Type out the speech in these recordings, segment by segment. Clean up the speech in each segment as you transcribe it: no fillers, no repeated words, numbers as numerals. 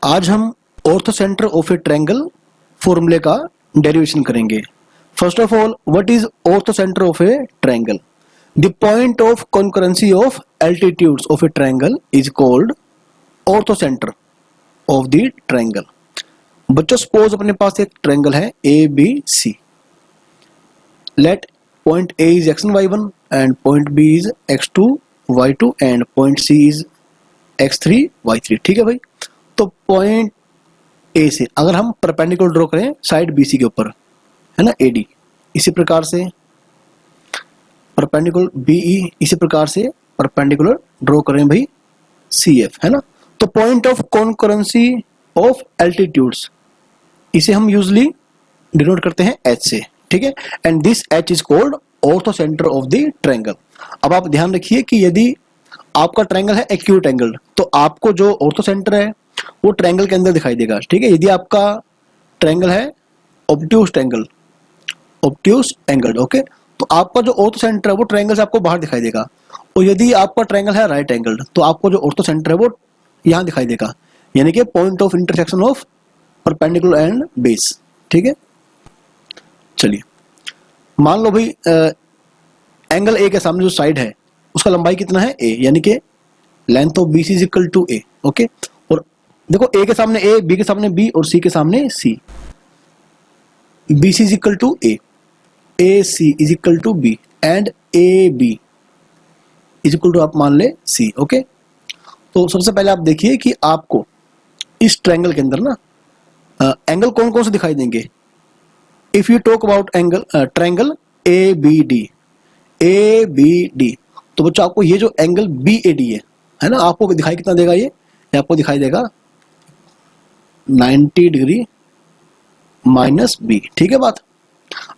आज हम orthocentre of a triangle फॉर्मूले का डेरिवेशन करेंगे। First of all, what is orthocentre of a triangle? The point of concurrency of altitudes of a triangle is called orthocentre of the triangle. बच्चों, suppose अपने पास एक triangle है A B C. Let point A is x1 y1 and point B is x2 y2 and point C is x3 y3। ठीक है भाई। तो point A से अगर हम परपेंडिकुलर ड्रॉ करें साइड BC के ऊपर, है ना, AD, इसी प्रकार से परपेंडिकुलर BE, इसी प्रकार से परपेंडिकुलर ड्रॉ करें भाई CF, है ना। तो point of concurrency of altitudes, इसे हम यूजली डिनोट करते हैं H से, ठीक है। And this H is called orthocentre of the triangle. अब आप ध्यान रखिए कि यदि आपका ट्रायंगल है एक्यूट एंगल, तो आपको जो ऑर्थो सेंटर है वो ट्रायंगल के अंदर दिखाई देगा, ठीक है। यदि आपका ट्रायंगल है ऑब्ट्यूज एंगल, ओके, तो आपका जो ऑर्थो सेंटर है वो ट्रायंगल से आपको बाहर दिखाई देगा। और यदि आपका ट्रायंगल है राइट एंगल, तो आपको जो ऑर्थो सेंटर है वो यहाँ दिखाई देगा, यानी कि point of intersection of perpendicular and base, ठीक है। चलिए, मान लो भाई एंगल ए के सामने जो साइड है उसका लंबाई कितना है ए, यानी कि length of BC is equal to a, okay. और देखो, ए के सामने ए, बी के सामने बी और सी के सामने C. BC is equal to A, AC is equal to B and AB is equal to आप मान ले सी, ओके। तो सबसे पहले आप देखिए कि आपको इस ट्रायंगल के अंदर ना एंगल कौन कौन से दिखाई देंगे। If you talk about triangle ABD, तो बच्चों आपको ये जो एंगल BAD है ना, आपको दिखाई कितना देगा ये आपको दिखाई देगा 90 डिग्री माइनस B, ठीक है बात।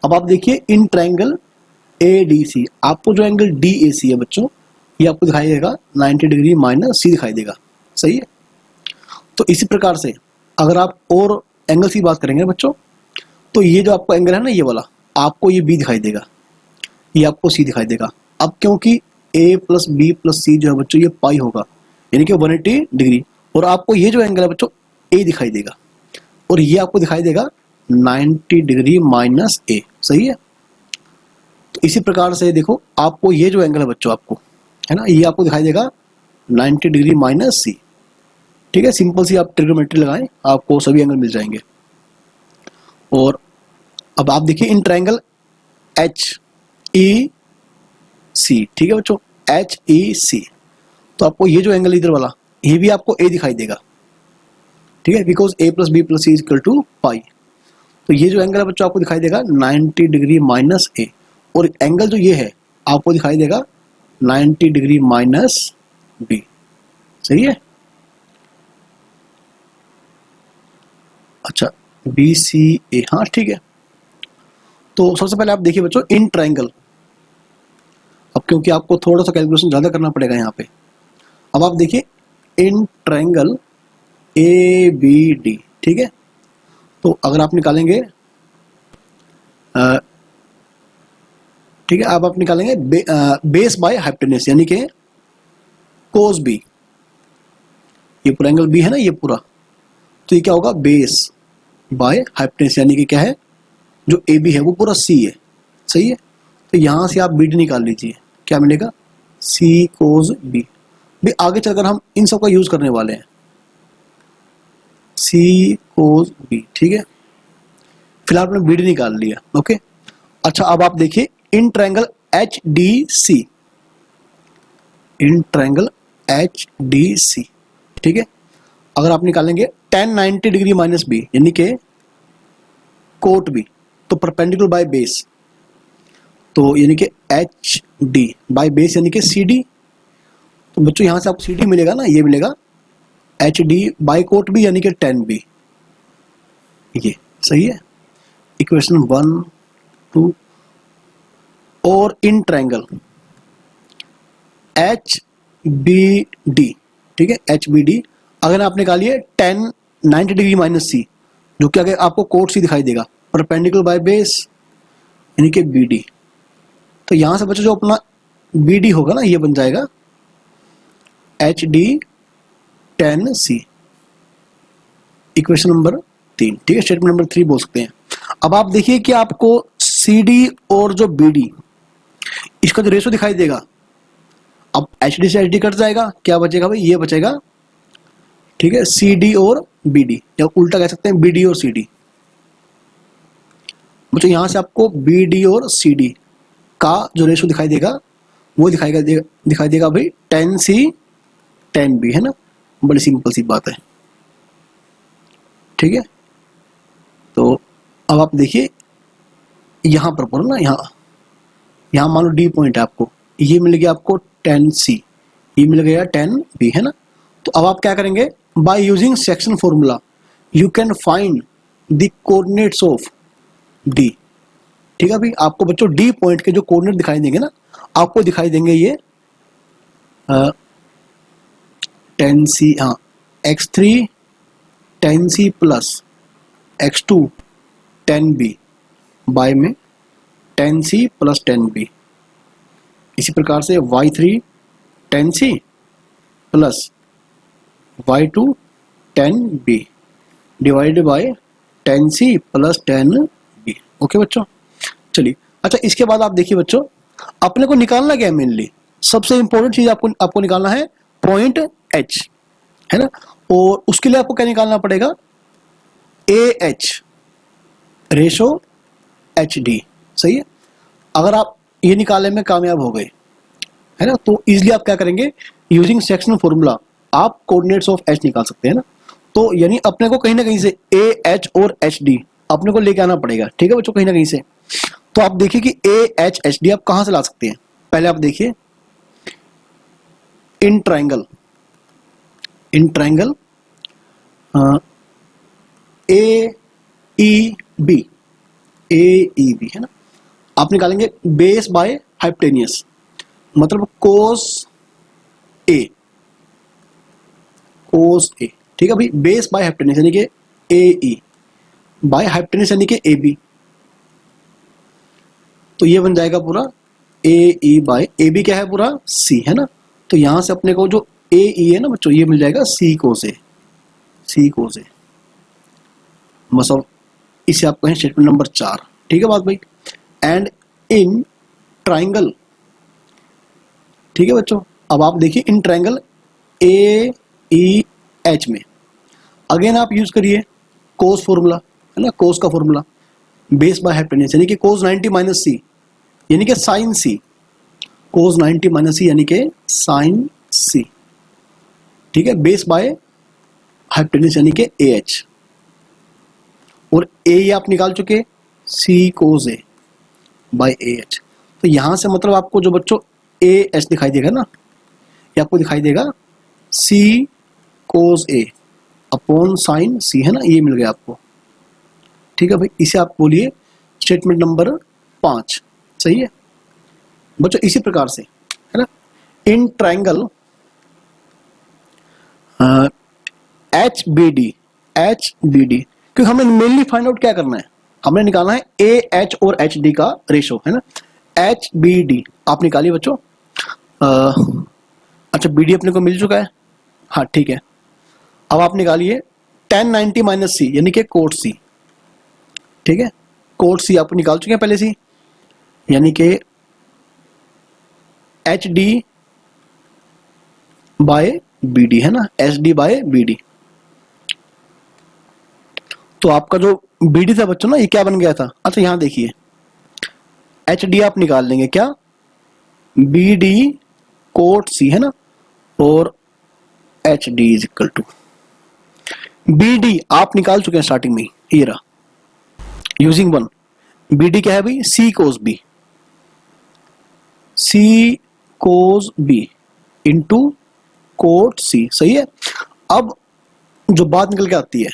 अब आप देखिए इन ट्रायंगल ADC, आपको जो एंगल DAC है बच्चों, ये आपको दिखाई देगा 90 डिग्री माइनस C दिखाई देगा, सही है। तो इसी प्रकार से अगर आप और एंगल की बात करेंगे बच्चों, तो ये जो आपका एंगल है ना, ये वाला, आपको ये B दिखाई देगा, ये आपको C दिखाई देगा। अब क्योंकि A plus B plus C जो है बच्चों ये पाई होगा, यानी कि 180 डिग्री, और आपको ये जो एंगल है बच्चों A दिखाई देगा, और ये आपको दिखाई देगा 90 डिग्री माइनस A, सही है। तो इसी प्रकार से देखो, आपको ये जो एंगल है बच्चों, आपको है ना, ये आपको दिखाई देगा 90 डिग्री माइनस C, ठीक है। सिंपल सी आप ट्रिग्नोमेट्री लगाएं, आपको सभी एंगल मिल जाएंगे। और अब आप देखिए इन ट्रायंगल HEC, ठीक है बच्चों, HEC, तो आपको ये जो एंगल इधर वाला, ये भी आपको A दिखाई देगा, ठीक है, because A plus B plus C equal to pi. तो ये जो एंगल है बच्चों आपको दिखाई देगा 90 डिग्री माइनस A, और एंगल जो ये है आपको दिखाई देगा 90 डिग्री माइनस B, सही है। अच्छा, BCA, हाँ ठीक है। तो सबसे पहले आप देखिए बच्चों इन ट्रायंगल, अब क्योंकि आपको थोड़ा सा कैलकुलेशन ज़्यादा करना पड़ेगा यहाँ पे। अब आप देखिए इन ट्रायंगल ABD, ठीक है। तो अगर आप निकालेंगे, ठीक है, अब आप निकालेंगे बेस बाय हाइपोटेन्यूज, यानी कि कोस B, ये पूरा एंगल B है ना, ये पूरा, तो ये क्या होगा, बेस बाय हाइपोटेन्यूज, यानी कि क्या है, जो AB है वो पूरा C है, सही है। तो यहां से आप BD निकाल लीजिए, क्या मिलेगा, C cos B। भी आगे चलकर हम इन सब का यूज करने वाले हैं, C cos B, ठीक है। फिलहाल आपने BD निकाल लिया, ओके। अच्छा, अब आप देखिए in triangle HDC, in triangle HDC, ठीक है। अगर आप निकालेंगे tan 90 डिग्री माइनस B, यानी कि कोट B, तो परपेंडिकुलर बाय बेस, तो यानी कि HD बाय बेस यानी कि CD। तो बच्चों यहां से आपको CD मिलेगा ना, ये मिलेगा HD बाय कोट B, यानी कि tan B, ये सही है। इक्वेशन 1 2। और इन ट्रायंगल HBD, ठीक है, HBD, अगर आप निकालिए tan 90 डिग्री माइनस C, जो कि अगर आपको कोट C दिखाई देगा, परपेंडिकुलर बाय बेस यानी कि BD। तो यहां से बच्चों जो अपना BD होगा ना, ये बन जाएगा HD tan C, equation number 3, ठीक है, स्टेटमेंट नंबर 3 बोल सकते हैं। अब आप देखिए कि आपको सी डी और जो बी डी इसका जो रेशो दिखाई देगा, अब एच डी से एच डी कट जाएगा, क्या बचेगा भाई, ये बचेगा, ठीक है, सी डी और बी डी, या उल्टा कह सकते हैं बी डी और सी डी। बच्चों यहां से आपको बी डी और सी डी का जो रेशो दिखाई देगा वो दिखाई देगा भाई 10C 10B, है ना, बड़ी सिंपल सी बात है, ठीक है। तो अब आप देखिए यहां पर बोलो ना, यहां मान लो डी पॉइंट है आपको, ये मिल गया आपको 10C, ये मिल गया 10B, है ना। तो अब आप क्या करेंगे, by using section formula you can find the coordinates of D, ठीक है भाई। आपको बच्चों डी पॉइंट के जो कोऑर्डिनेट दिखाई देंगे ना, आपको दिखाई देंगे ये 10C, हाँ, x3 10C plus x2 10B bye में 10C प्लस 10B। इसी प्रकार से y3 10C plus y2 10B divided by 10C plus 10B। Okay बच्चों, चलिए। अच्छा, इसके बाद आप देखिए बच्चों, अपने को निकालना क्या है, मेनली सबसे इंपॉर्टेंट चीज आपको निकालना है पॉइंट H, है ना। और उसके लिए आपको क्या निकालना पड़ेगा, AH रेशो HD, सही है। अगर आप ये निकालने में कामयाब हो गए, है ना, तो इजिली आप क्या करेंगे, यूजिंग सेक्शनल फॉर्मूला आप कोऑर्डिनेट्स ऑफ H निकाल सकते हैं ना। तो यानी अपने को कहीं ना कहीं से AH और HD अपने को लेके आना पड़ेगा, ठीक है बच्चों, कहीं ना कहीं से। तो आप देखिए कि AH HD आप कहां से ला सकते हैं, पहले आप देखिए इन ट्राइंगल AEB है ना, आप निकालेंगे बेस बाय हाइपोटेनियस, मतलब कोस ए, ठीक है भाई, बेस बाय हाइपोटेनियस यानी कि AE बाय हाइपोटेनियस यानी कि AB। तो ये बन जाएगा पूरा AE बाय AB, क्या है पूरा C, है ना। तो यहां से अपने को जो AE है ना बच्चों, ये मिल जाएगा C कोस A, मतलब इसे आप कहें स्टेटमेंट नंबर 4, ठीक है बात भाई। एंड इन ट्राइंगल, ठीक है बच्चों, अब आप देखिए इन ट्राइंगल AEH में अगेन आप यूज करिए कोस फॉर्मूला, है ना, कोस का फॉर्मूला बेस बाय हाइपोटेन्यूज यानी कि कोस 90 माइनस सी यानी कि साइन सी, कोस 90 माइनस सी यानी कि साइन सी, ठीक है, बेस बाय हाइपोटेन्यूज यानी कि AH, और ए आप निकाल चुके सी कोस ए बाय AH। तो यहां से मतलब आपको जो बच्चों AH दिखाई देगा ना, ये आपको दिखाई देगा सी कोस ए अपॉन साइन सी, है ना, ये मिल गया आपको, ठीक है भाई। इसे आप बोलिए स्टेटमेंट नंबर 5, सही है बच्चों। इसी प्रकार से, है ना, इन ट्राइंगल HBD, क्योंकि हमें मेनली फाइंड आउट क्या करना है, हमने निकालना है AH और HD का रेशो, है ना। HBD आप निकालिए बच्चों। अच्छा, BD अपने को मिल चुका है, हाँ ठीक है। अब आप निकालिए 1090 माइनस सी यानी कि कोट सी, ठीक है, कोट सी आप निकाल चुके हैं पहले से, यानी कि HD बाय BD, है ना, SD बाय BD। तो आपका जो BD था बच्चों ना, ये क्या बन गया था, अच्छा यहां देखिए HD आप निकाल लेंगे क्या, BD कोट सी, है ना, और HD is equal to BD आप निकाल चुके हैं स्टार्टिंग में, ये रहा यूजिंग 1। BD क्या है भाई, C कोस B इंटू कोट C, सही है। अब जो बात निकल के आती है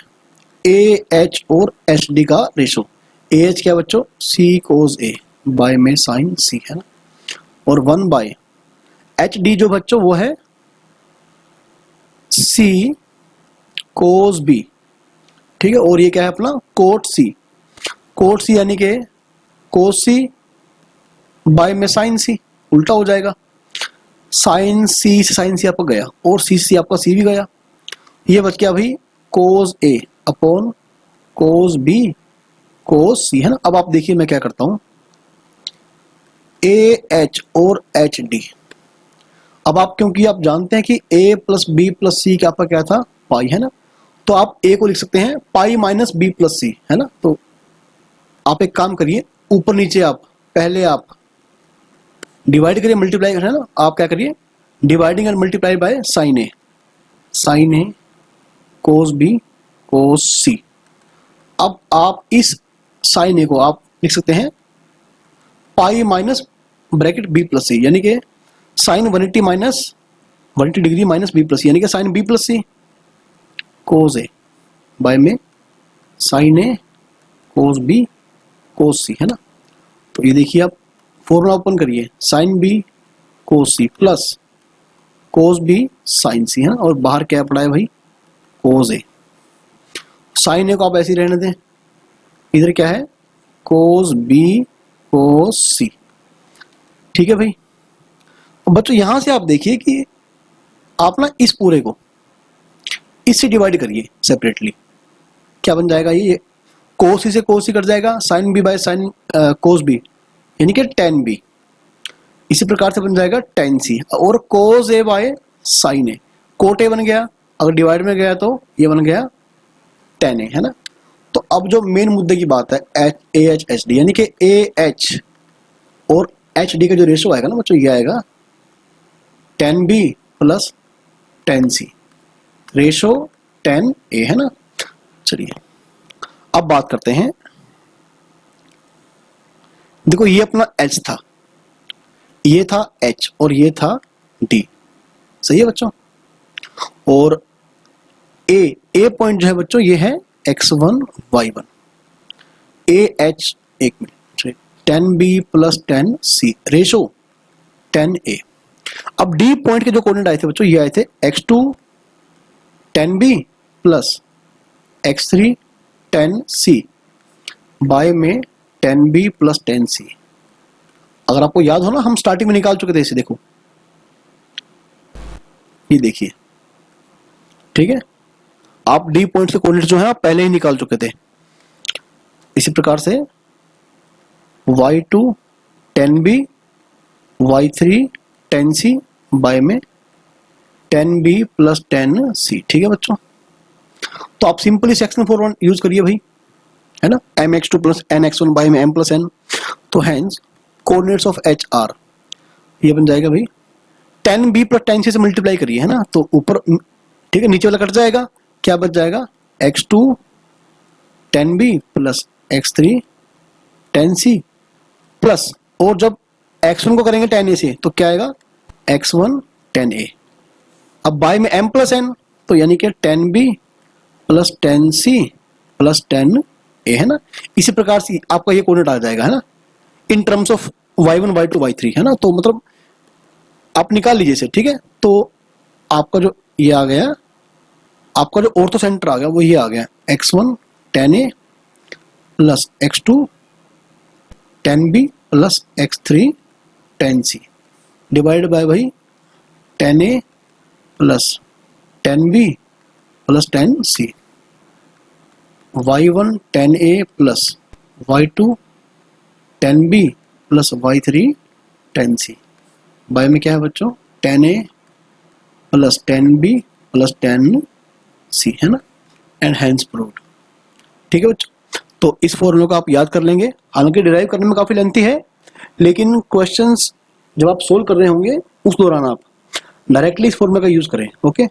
AH और HD का रेशो, AH क्या बच्चों, C कोस A बाय में साइन C, है ना, और 1 बाय HD जो बच्चों वो है C कोस B, ठीक है, और ये क्या है अपना कोट C यानी कि कोस C बाय में साइन C, उल्टा हो जाएगा, साइन C से साइन C आपका गया और C से आपका C भी गया, ये बच गया भाई कोस A upon cos B cos C, है ना। अब आप देखिए मैं क्या करता हूं, ए एच और एच डी। अब आप क्योंकि आप जानते हैं कि a प्लस बी प्लस सी का आपका क्या था, पाई, है ना। तो आप a को लिख सकते हैं पाई माइनस बी प्लस सी, है ना। तो आप एक काम करिए, ऊपर नीचे आप पहले आप डिवाइड करिए, मल्टीप्लाई, है ना। आप क्या करिए, dividing and multiply by sine A cos B cos C. अब आप इस साइन ए को आप लिख सकते हैं pi minus bracket B plus C, यानी कि sine 180 minus 180 degree minus B plus C, यानी कि sine B plus C cos A by में sine A cos B cos C, है ना। तो ये देखिए आप फॉर्मूला ओपन करिए, sine B cos C plus cos B sine C, है ना। और बाहर क्या पड़ा है भाई, कोस ए। साइन ए को आप ऐसे ही रहने दें, इधर क्या है, कोस बी कोस सी, ठीक है भाई। बच्चों यहां से आप देखिए कि आप ना इस पूरे को इससे डिवाइड करिए सेपरेटली, क्या बन जाएगा, ये कोस सी से कोस सी कट जाएगा, sine b by sine cos b यानी कि टेन बी। इसी प्रकार से बन जाएगा टेन सी, और cos A by sine A, cot A बन गया, अगर डिवाइड में गया तो ये बन गया टेन ए, है ना। तो अब जो मेन मुद्दे की बात है ए एच एच डी, यानी कि ए एच और एच डी का जो रेशो आएगा ना बच्चों, ये आएगा टेन बी प्लस टेन सी, रेशो टेन ए, है ना। चलिए अब बात करते हैं, देखो ये अपना H था, ये था H और ये था D, सही है बच्चों। और ए पॉइंट जो है बच्चों ये है x1 y1, ए एच, एक minute, 10b plus 10c, ratio 10a। अब D पॉइंट के जो कोऑर्डिनेट आए थे बच्चों, ये आए थे x2 10b plus x3 10c by में 10b प्लस 10c। अगर आपको याद हो ना, हम स्टार्टिंग में निकाल चुके थे इसे, देखो ये देखिए, ठीक है। आप डी पॉइंट से कोऑर्डिनेट जो है आप पहले ही निकाल चुके थे। इसी प्रकार से y2 10b y3 10c by में 10b प्लस 10c, ठीक है बच्चों। तो आप सिंपली सेक्शन 4 यूज करिए भाई, है ना, mx2 प्लस nx1 बाय में m प्लस n। तो hence coordinates of h are, ये बन जाएगा भाई 10b प्लस 10c से मल्टीप्लाई करिए, है ना। तो ऊपर, ठीक है, नीचे वाला कट जाएगा, क्या बच जाएगा, x2 10b plus x3 10c plus, और जब x1 को करेंगे 10a से तो क्या आएगा, x1 10a। अब बाय में m प्लस n, तो यानी कि 10b plus 10c plus 10a, है ना। इसी प्रकार से आपका ये कोऑर्डिनेट आ जाएगा, है ना, in terms of y1 y2 y3, है ना। तो मतलब आप निकाल लीजिए इसे, ठीक है। तो आपका जो ये आ गया, आपका जो ऑर्थो सेंटर आ गया वो ये आ गया, x1 10a plus x2 10b plus x3 10c divide by भाई 10a plus 10b plus 10c, y1 10a plus y2 10b plus y3 10c by में क्या है बच्चों, 10a plus 10b plus 10c, है ना, एंड हैंस प्रूव्ड, ठीक है बच्चों। तो इस फॉर्मूले को आप याद कर लेंगे, हालांकि डिराइव करने में काफी लेंथी है, लेकिन क्वेश्चंस जब आप सोल्व कर रहे होंगे उस दौरान आप डायरेक्टली इस फॉर्मूले का यूज करें, ओके।